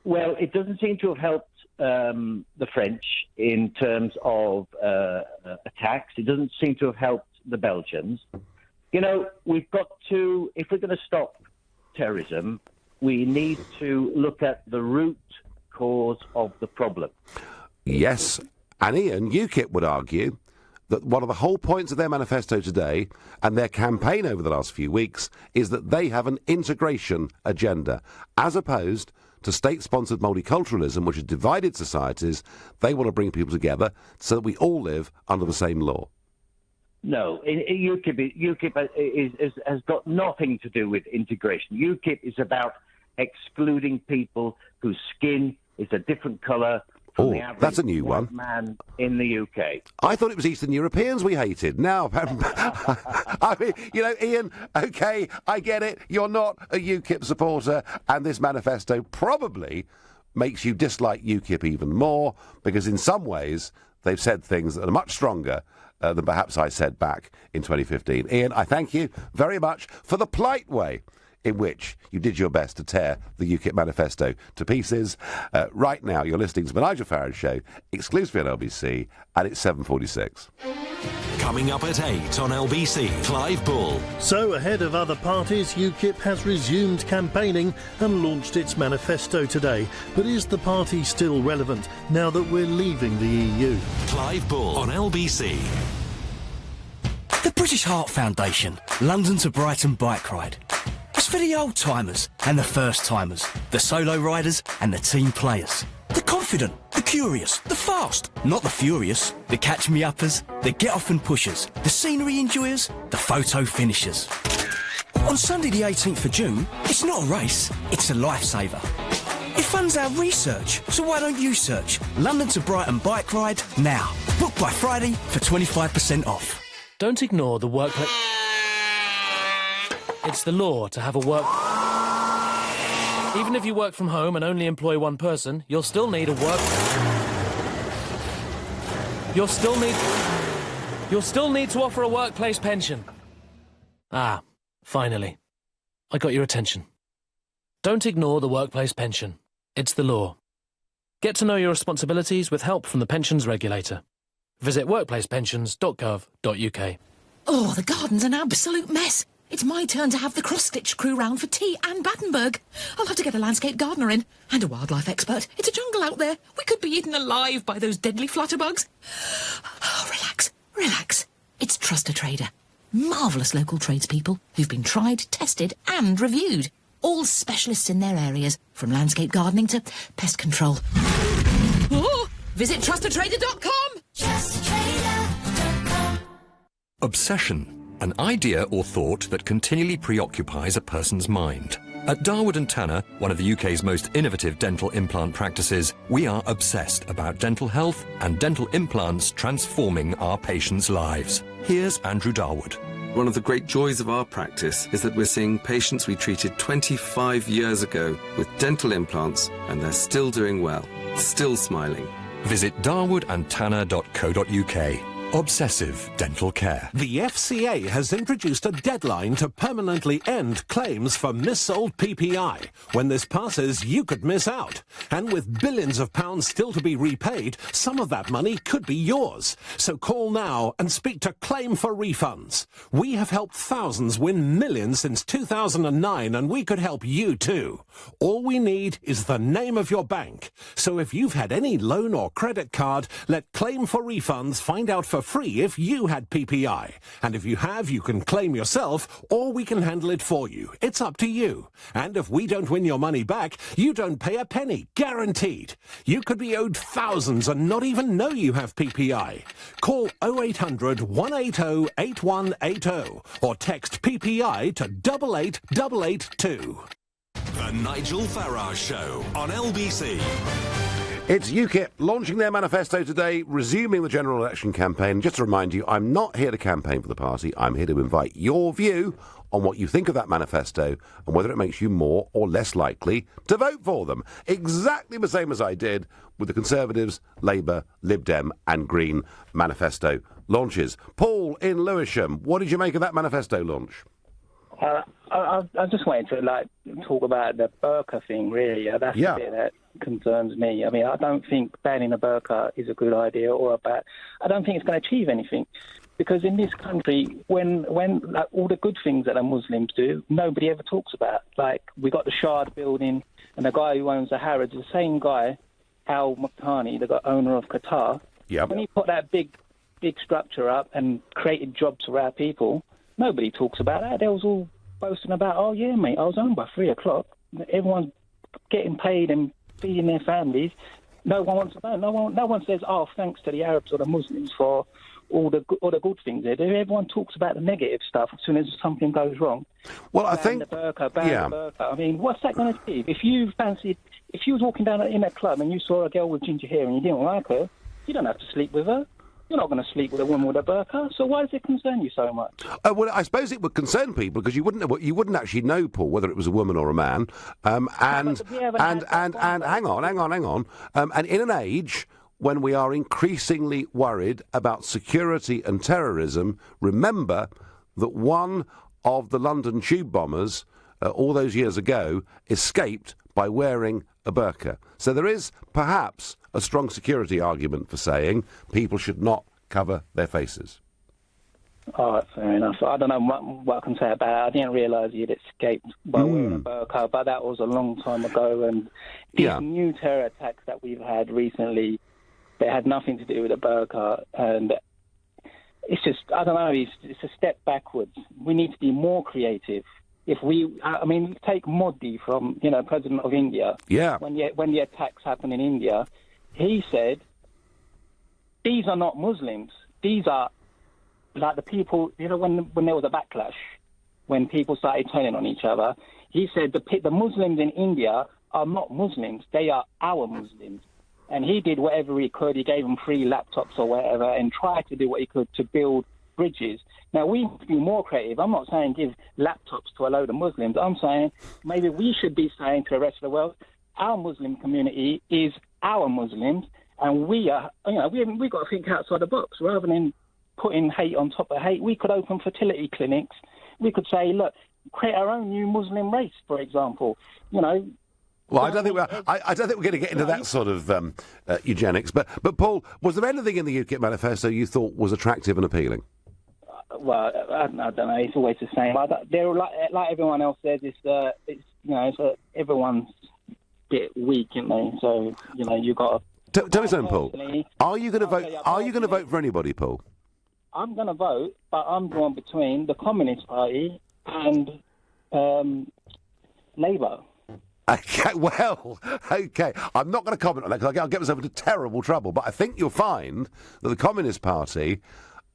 Well, it doesn't seem to have helped the French in terms of attacks. It doesn't seem to have helped the Belgians. You know, we've got to, if we're going to stop terrorism, we need to look at the root cause of the problem. Yes, and Ian, UKIP would argue that one of the whole points of their manifesto today and their campaign over the last few weeks is that they have an integration agenda, as opposed to state-sponsored multiculturalism, which has divided societies. They want to bring people together so that we all live under the same law. No, UKIP has got nothing to do with integration. UKIP is about excluding people whose skin is a different colour from the average that's a new one. Man in the UK. I thought it was Eastern Europeans we hated. Now, I mean, you know, Ian, OK, I get it. You're not a UKIP supporter, and this manifesto probably makes you dislike UKIP even more, because in some ways they've said things that are much stronger than perhaps I said back in 2015. Ian, I thank you very much for the polite way in which you did your best to tear the UKIP manifesto to pieces. Right now, you're listening to the Nigel Farage Show, exclusively on LBC, and it's 7:46. Coming up at 8 on LBC, Clive Bull. So, ahead of other parties, UKIP has resumed campaigning and launched its manifesto today. But is the party still relevant now that we're leaving the EU? Clive Bull on LBC. The British Heart Foundation, London to Brighton bike ride. It's for the old-timers and the first-timers, the solo riders and the team players. The confident, the curious, the fast, not the furious, the catch-me-uppers, the get-off and pushers, the scenery enjoyers, the photo finishers. On Sunday the 18th of June, it's not a race, it's a lifesaver. It funds our research, so why don't you search London to Brighton bike ride now? Book by Friday for 25% off. Don't ignore the workplace. It's the law to have a work... Even if you work from home and only employ one person, you'll still need a work... You'll still need to offer a workplace pension. Ah, finally. I got your attention. Don't ignore the workplace pension. It's the law. Get to know your responsibilities with help from the pensions regulator. Visit workplacepensions.gov.uk. Oh, the garden's an absolute mess. It's my turn to have the cross-stitch crew round for tea and Battenberg. I'll have to get a landscape gardener in and a wildlife expert. It's a jungle out there. We could be eaten alive by those deadly flutterbugs. Oh, relax. It's Trust a Trader. Marvellous local tradespeople who've been tried, tested and reviewed. All specialists in their areas, from landscape gardening to pest control. Oh, visit trustatrader.com. Trustatrader.com. Obsession. An idea or thought that continually preoccupies a person's mind. At Darwood & Tanner, one of the UK's most innovative dental implant practices, we are obsessed about dental health and dental implants transforming our patients' lives. Here's Andrew Darwood. One of the great joys of our practice is that we're seeing patients we treated 25 years ago with dental implants, and they're still doing well, still smiling. Visit darwoodandtanner.co.uk. Obsessive dental care. The FCA has introduced a deadline to permanently end claims for missold PPI. When this passes, you could miss out. And with billions of pounds still to be repaid, some of that money could be yours. So call now and speak to Claim for Refunds. We have helped thousands win millions since 2009, and we could help you too. All we need is the name of your bank. So if you've had any loan or credit card, let Claim for Refunds find out for free if you had PPI. And if you have, you can claim yourself, or we can handle it for you. It's up to you. And if we don't win your money back, you don't pay a penny, guaranteed. You could be owed thousands and not even know you have PPI. Call 0800 180 8180 or text PPI to 88882. The Nigel Farage Show on LBC. It's UKIP launching their manifesto today, resuming the general election campaign. Just to remind you, I'm not here to campaign for the party. I'm here to invite your view on what you think of that manifesto and whether it makes you more or less likely to vote for them. Exactly the same as I did with the Conservatives, Labour, Lib Dem and Green manifesto launches. Paul in Lewisham, what did you make of that manifesto launch? I just wanted to talk about the burqa thing, really. That's the bit that concerns me. I mean, I don't think banning a burqa is a good idea I don't think it's going to achieve anything. Because in this country, when all the good things that the Muslims do, nobody ever talks about. Like, we got the Shard building, and the guy who owns the Harrods is the same guy, Al Muktani, the owner of Qatar. Yep. When he put that big structure up and created jobs for our people, nobody talks about that. They was all boasting about, oh yeah, mate, I was home by 3 o'clock. Everyone's getting paid and feeding their families. No one wants to know. No one says, oh, thanks to the Arabs or the Muslims for all the good things they do. Everyone talks about the negative stuff as soon as something goes wrong. Well, I think the burqa. I mean, what's that going to achieve? If you was walking down in a club and you saw a girl with ginger hair and you didn't like her, you don't have to sleep with her. You're not going to sleep with a woman with a burqa, so why does it concern you so much? Well, I suppose it would concern people because you wouldn't actually know, Paul, whether it was a woman or a man. And hang on. And in an age when we are increasingly worried about security and terrorism, remember that one of the London tube bombers all those years ago escaped by wearing a burqa. So there is perhaps a strong security argument for saying people should not cover their faces. All right, fair enough. I don't know what I can say about it. I didn't realise he'd escaped by wearing a burqa, but that was a long time ago. And these new terror attacks that we've had recently, they had nothing to do with the burqa. And it's just, I don't know, it's a step backwards. We need to be more creative. If take Modi from, President of India. Yeah. When the attacks happened in India, he said, these are not Muslims. These are like the people, when there was a backlash, when people started turning on each other. He said the Muslims in India are not Muslims. They are our Muslims. And he did whatever he could. He gave them free laptops or whatever and tried to do what he could to build bridges. Now, we need to be more creative. I'm not saying give laptops to a load of Muslims. I'm saying maybe we should be saying to the rest of the world, our Muslim community is our Muslims, and we are, we've got to think outside the box rather than putting hate on top of hate. We could open fertility clinics. We could say, look, create our own new Muslim race, for example. Well, I don't think we're going to get into that sort of eugenics. But Paul, was there anything in the UKIP manifesto you thought was attractive and appealing? Well, I don't know. It's always the same. They're like everyone else says. It's everyone's a bit weak, isn't they? So you got to. Tell me something, Paul. Are you going to vote? Are you going to vote for anybody, Paul? I'm going to vote, but I'm drawn between the Communist Party and Labour. Okay, well, okay. I'm not going to comment on that because I'll get myself into terrible trouble. But I think you'll find that the Communist Party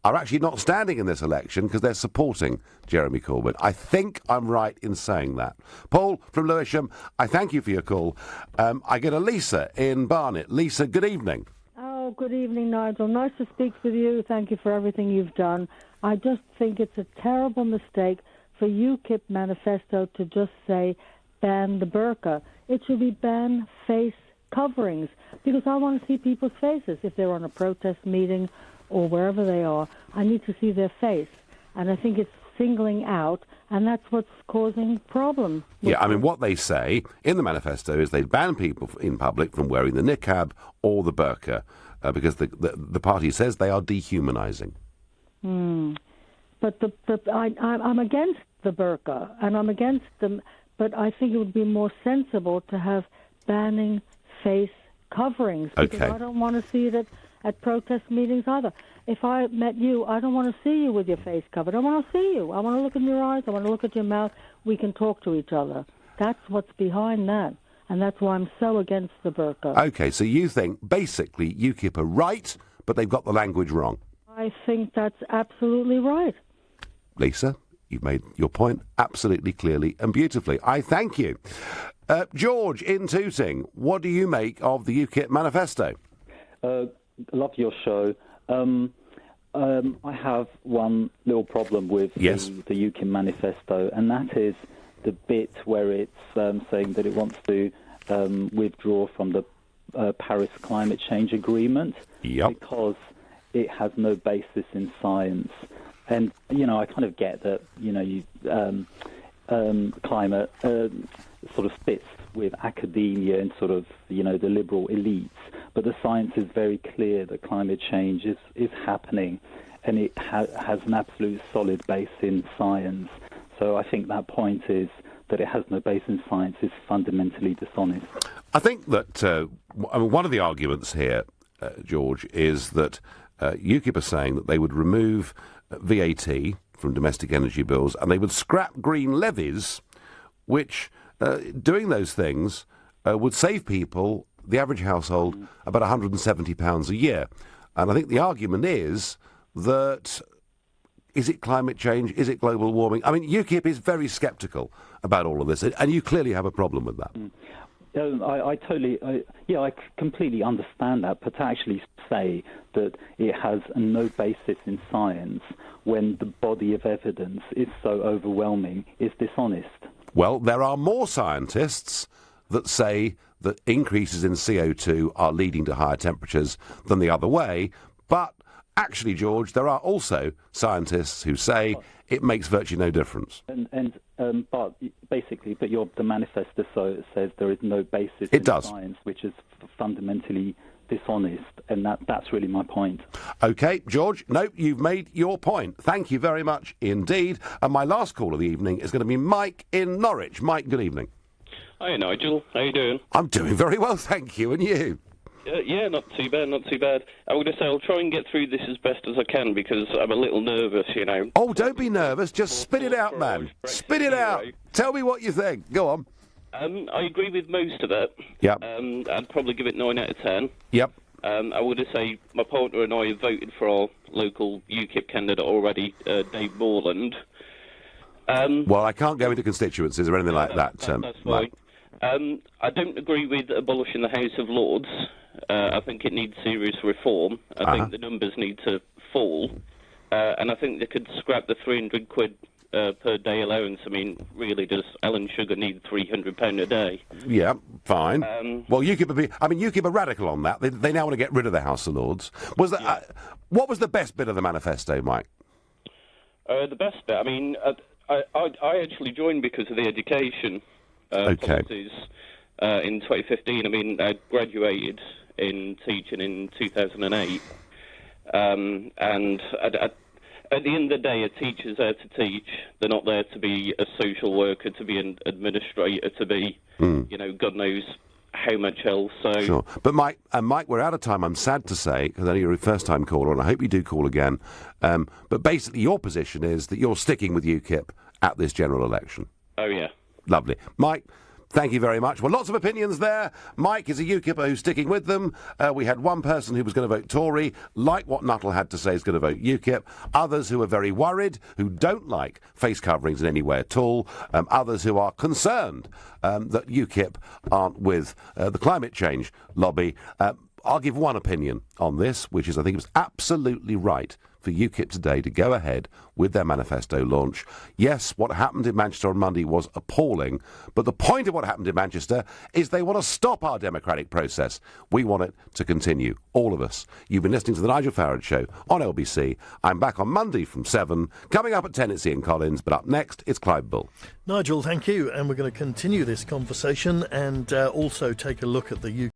are actually not standing in this election because they're supporting Jeremy Corbyn. I think I'm right in saying that. Paul from Lewisham, I thank you for your call. I get a Lisa in Barnet. Lisa, good evening. Oh, good evening, Nigel. Nice to speak with you. Thank you for everything you've done. I just think it's a terrible mistake for UKIP manifesto to just say ban the burqa. It should be ban face coverings because I want to see people's faces. If they're on a protest meeting or wherever they are, I need to see their face. And I think it's singling out, and that's what's causing problems. Yeah, I mean, what they say in the manifesto is they ban people in public from wearing the niqab or the burqa because the party says they are dehumanising. But I'm against the burqa, and I'm against them, but I think it would be more sensible to have banning face coverings because I don't want to see it at protest meetings either. If I met you, I don't want to see you with your face covered. I want to see you. I want to look in your eyes. I want to look at your mouth. We can talk to each other. That's what's behind that. And that's why I'm so against the burqa. OK, so you think basically UKIP are right, but they've got the language wrong. I think that's absolutely right. Lisa, you've made your point absolutely clearly and beautifully. I thank you. George in Tooting, what do you make of the UKIP manifesto? Love your show. I have one little problem with the UKIP manifesto, and that is the bit where it's saying that it wants to withdraw from the Paris climate change agreement because it has no basis in science. And, I kind of get that, climate sort of fits with academia and sort of, the liberal elites. But the science is very clear that climate change is happening, and it has an absolute solid base in science. So I think that point is that it has no base in science is fundamentally dishonest. I think that one of the arguments here, George, is that UKIP are saying that they would remove VAT from domestic energy bills and they would scrap green levies, which, doing those things, would save people, the average household, about £170 a year. And I think the argument is that, is it climate change? Is it global warming? I mean, UKIP is very sceptical about all of this, and you clearly have a problem with that. I completely understand that, but to actually say that it has no basis in science when the body of evidence is so overwhelming is dishonest. Well, there are more scientists that say that increases in CO2 are leading to higher temperatures than the other way, but actually, George, there are also scientists who say it makes virtually no difference. But the manifesto says there is no basis in science, which is fundamentally dishonest, and that's really my point. OK, George, no, you've made your point. Thank you very much indeed. And my last call of the evening is going to be Mike in Norwich. Mike, good evening. Hi, Nigel. How you doing? I'm doing very well, thank you. And you? Yeah, not too bad, not too bad. I would say I'll try and get through this as best as I can because I'm a little nervous, Oh, don't be nervous. Just spit it out, man. Spit it out. Tell me what you think. Go on. I agree with most of it. Yep. I'd probably give it 9 out of 10. Yep. I would say my partner and I have voted for our local UKIP candidate already, Dave Morland. Well, I can't go into constituencies or anything like that. That's fine. I don't agree with abolishing the House of Lords. I think it needs serious reform. I think the numbers need to fall. And I think they could scrap the £300 per day allowance. I mean, really, does Alan Sugar need £300 a day? Yeah, fine. Well, UKIP are radical on that. They now want to get rid of the House of Lords. What was the best bit of the manifesto, Mike? The best bit? I mean, I actually joined because of the education policies in 2015. I mean, I graduated in teaching in 2008. And at the end of the day, a teacher's there to teach. They're not there to be a social worker, to be an administrator, to be, God knows how much else. So. Sure. But Mike, we're out of time, I'm sad to say, because I know you're a first-time caller, and I hope you do call again. But basically, your position is that you're sticking with UKIP at this general election. Oh, yeah. Lovely. Mike, thank you very much. Well, lots of opinions there. Mike is a UKIPper who's sticking with them. We had one person who was going to vote Tory, like what Nuttall had to say, is going to vote UKIP. Others who are very worried, who don't like face coverings in any way at all. Others who are concerned that UKIP aren't with the climate change lobby. I'll give one opinion on this, which is I think it was absolutely right for UKIP today to go ahead with their manifesto launch. Yes, what happened in Manchester on Monday was appalling, but the point of what happened in Manchester is they want to stop our democratic process. We want it to continue, all of us. You've been listening to The Nigel Farage Show on LBC. I'm back on Monday from 7. Coming up at 10, it's Ian Collins, but up next, it's Clive Bull. Nigel, thank you, and we're going to continue this conversation and also take a look at the UK